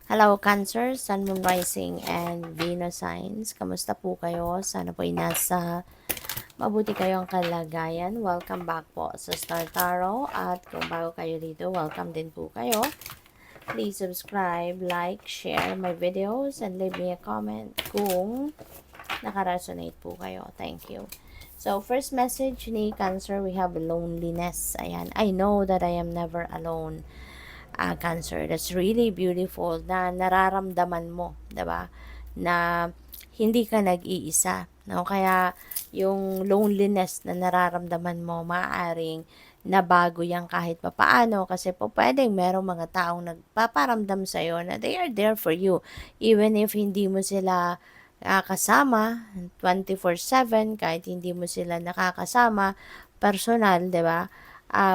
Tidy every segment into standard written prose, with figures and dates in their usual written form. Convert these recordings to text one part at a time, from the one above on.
Hello, Cancer, Sun, Moon, Rising, and Venus signs. Kamusta po kayo? Sana po ay nasa mabuti kayong kalagayan. Welcome back po sa Star Tarot. At kung bago kayo dito, welcome din po kayo. Please subscribe, like, share my videos, and leave me a comment kung nakaresonate po kayo. Thank you. So, first message ni Cancer, we have loneliness. Ayan, I know that I am never alone. Cancer. That's really beautiful na nararamdaman mo, 'di ba? Na hindi ka nag-iisa, no? Kaya yung loneliness na nararamdaman mo, maaring nabago yan kahit papaano kasi po pwedeng merong mga taong nagpaparamdam sa iyo na they are there for you even if hindi mo sila kasama 24/7 kahit hindi mo sila nakakasama personal, 'di ba?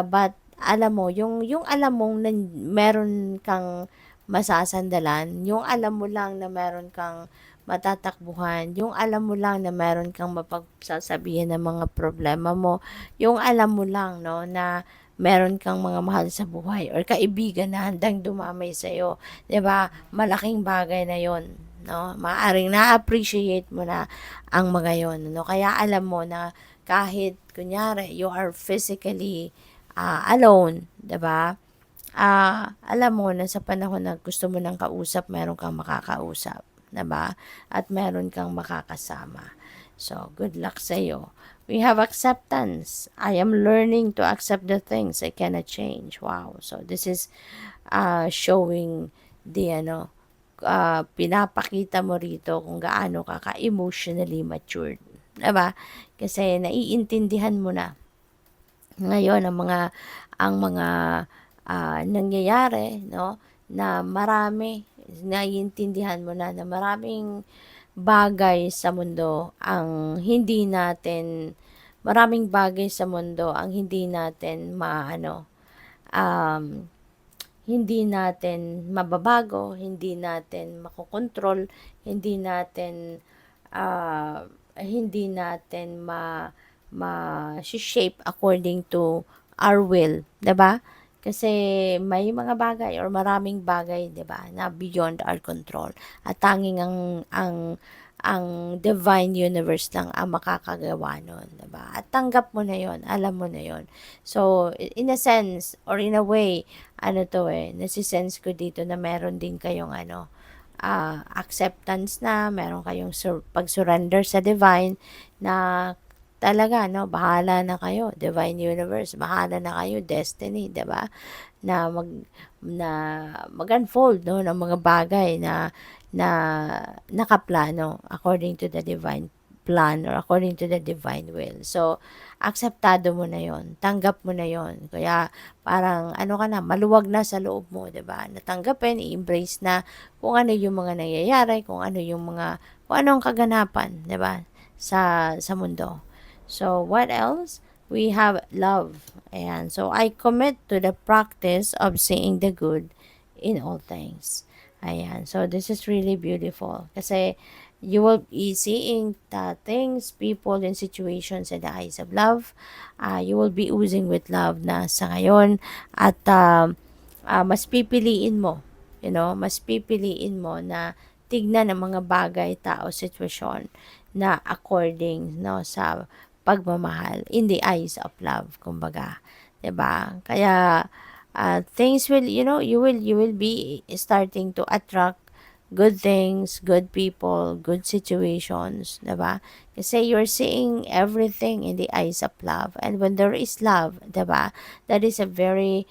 But alam mo, yung alam mong meron kang masasandalan, yung alam mo lang na meron kang matatakbuhan, yung alam mo lang na meron kang mapagsasabihan ng mga problema mo, yung alam mo lang, no, na meron kang mga mahal sa buhay or kaibigan na handang dumamay sa'yo. 'Di ba? Malaking bagay na yon, no? Maaring na-appreciate mo na ang mga yon, no? Kaya alam mo na kahit kunyari you are physically alone, 'di ba? Alam mo na sa panahon na gusto mo ng kausap, meron kang makakausap, 'di ba? At meron kang makakasama. So, good luck sa iyo. We have acceptance. I am learning to accept the things I cannot change. Wow. So, this is showing the pinapakita mo rito kung gaano ka emotionally matured. 'Di ba? Kasi naiintindihan mo na ngayon ang mga nangyayari, no, na marami, naiintindihan mo na maraming bagay sa mundo ang hindi natin maraming bagay sa mundo ang hindi natin um, hindi natin mababago, hindi natin makokontrol, hindi natin hindi natin ma-shape according to our will, 'di ba? Kasi may mga bagay or maraming bagay, 'di ba, na beyond our control. At tanging ang divine universe lang ang makakagawa nun, 'di ba? At tanggap mo na 'yon, alam mo na 'yon. So, in a sense or in a way, nasi-sense ko dito na meron din kayong acceptance na, meron kayong pag-surrender sa divine na talaga, no, bahala na kayo, divine universe, bahala na kayo, destiny, 'di ba? Na na mag-unfold, no, ng mga bagay na nakaplano according to the divine plan or according to the divine will. So, akseptado mo na yon, tanggap mo na yon. Kaya, parang, maluwag na sa loob mo, 'di ba? Natanggapin, i-embrace na kung ano yung mga nangyayari, kung ano ang kaganapan, 'di ba? Sa mundo. So, what else? We have love. And so, I commit to the practice of seeing the good in all things. Ayan. So, this is really beautiful. Kasi, you will be seeing the things, people, and situations in the eyes of love. You will be oozing with love na sa ngayon. At mas pipiliin mo, mas pipiliin mo na tignan ang mga bagay, tao, sitwasyon na according, no, sa pagmamahal in the eyes of love, kumbaga, 'di ba? Kaya things will, you will be starting to attract good things, good people, good situations, 'di ba? Kasi you're seeing everything in the eyes of love. And when there is love, 'di ba? That is a very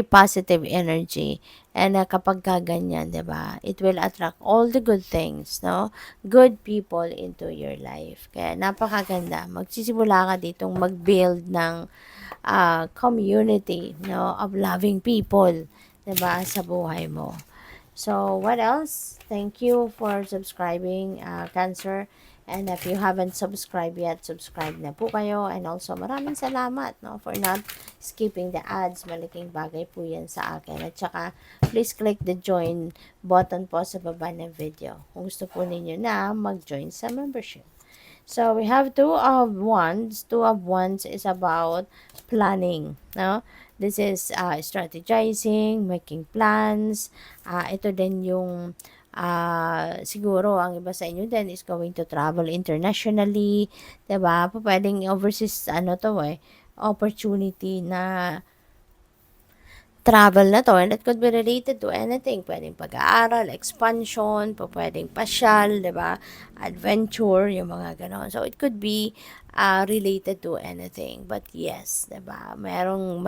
positive energy. And kapag ganyan, 'di ba? It will attract all the good things, no? Good people into your life. Kaya napakaganda. Magsisimula ka ditong mag-build ng community, no, of loving people, 'di ba, sa buhay mo. So, what else? Thank you for subscribing, Cancer. And if you haven't subscribed yet, subscribe na po kayo. And also, maraming salamat, no, for not skipping the ads. Malaking bagay po yan sa akin. At saka, please click the join button po sa baba ng video kung gusto po ninyo na mag-join sa membership. So we have Two of Wands. Two of Wands is about planning, no? This is strategizing, making plans. Ito din yung siguro ang iba sa inyo din is going to travel internationally, 'di ba? Pwedeng overseas ano to opportunity na travel na 'to, and it could be related to anything. Puwedeng pag-aaral, expansion, pupuwedeng pasyal, 'di ba, adventure, yung mga gano'n. So, it could be, related to anything. But yes, 'di ba, merong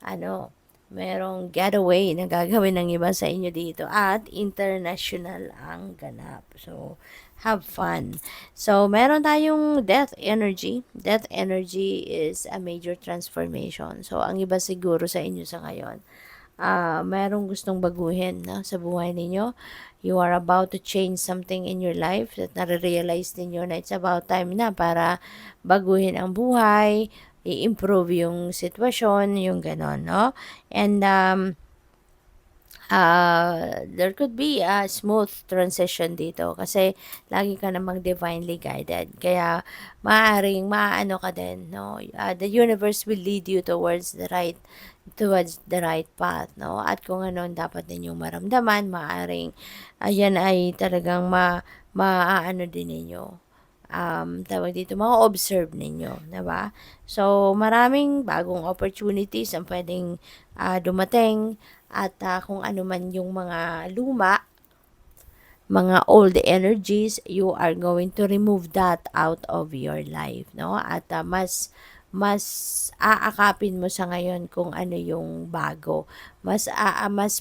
ano, merong getaway na gagawin ng iba sa inyo dito at international ang ganap. So, have fun. So, meron tayong death energy. Death energy is a major transformation. So, ang iba siguro sa inyo sa ngayon, merong gustong baguhin no, sa buhay ninyo. You are about to change something in your life that nare-realize ninyo na it's about time na para baguhin ang buhay, i-improve yung sitwasyon, yung ganon, no? And, there could be a smooth transition dito kasi lagi ka namang divinely guided. Kaya maaaring maano ka din, no? The universe will lead you towards the right path, no? At kung ano ang dapat ninyong maramdaman, maaaring ayan ay talagang maaano din ninyo. Tawag dito, ma-observe ninyo, 'di ba? So, maraming bagong opportunities ang pwedeng dumating at kung ano man yung mga luma, mga old energies, you are going to remove that out of your life, no? At mas aakapin mo sa ngayon kung ano yung bago. Mas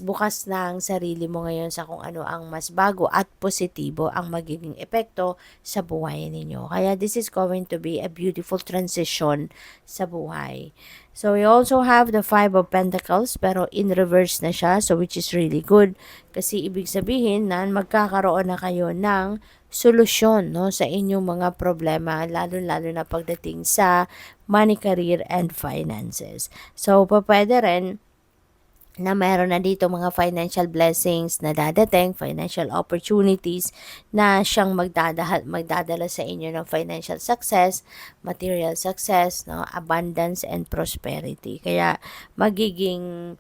bukas na ang sarili mo ngayon sa kung ano ang mas bago at positibo ang magiging epekto sa buhay ninyo. Kaya this is going to be a beautiful transition sa buhay. So, we also have the Five of Pentacles, pero in reverse na siya, so which is really good. Kasi ibig sabihin na magkakaroon na kayo ng solusyon, no, sa inyong mga problema, lalo-lalo na pagdating sa money, career, and finances. So, pwede rin na meron na dito mga financial blessings na dadating, financial opportunities na siyang magdadala sa inyo ng financial success, material success, no, abundance and prosperity. Kaya magiging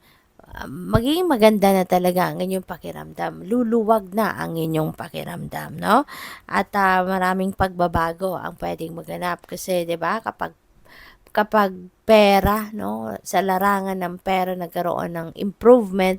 maganda na talaga ang inyong pakiramdam. Luluwag na ang inyong pakiramdam, no? At maraming pagbabago ang pwedeng maganap kasi 'di ba kapag pera, no, sa larangan ng pera nagkaroon ng improvement,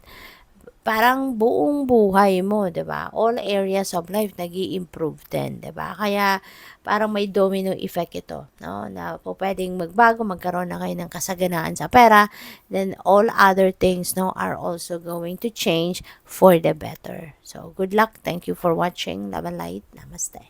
parang buong buhay mo, 'di ba? All areas of life nag-i-improve din, 'di ba? Kaya parang may domino effect ito, no? Na po pwedeng magbago, magkaroon na kayo ng kasaganaan sa pera, then all other things, no, are also going to change for the better. So, good luck. Thank you for watching. Love and light. Namaste.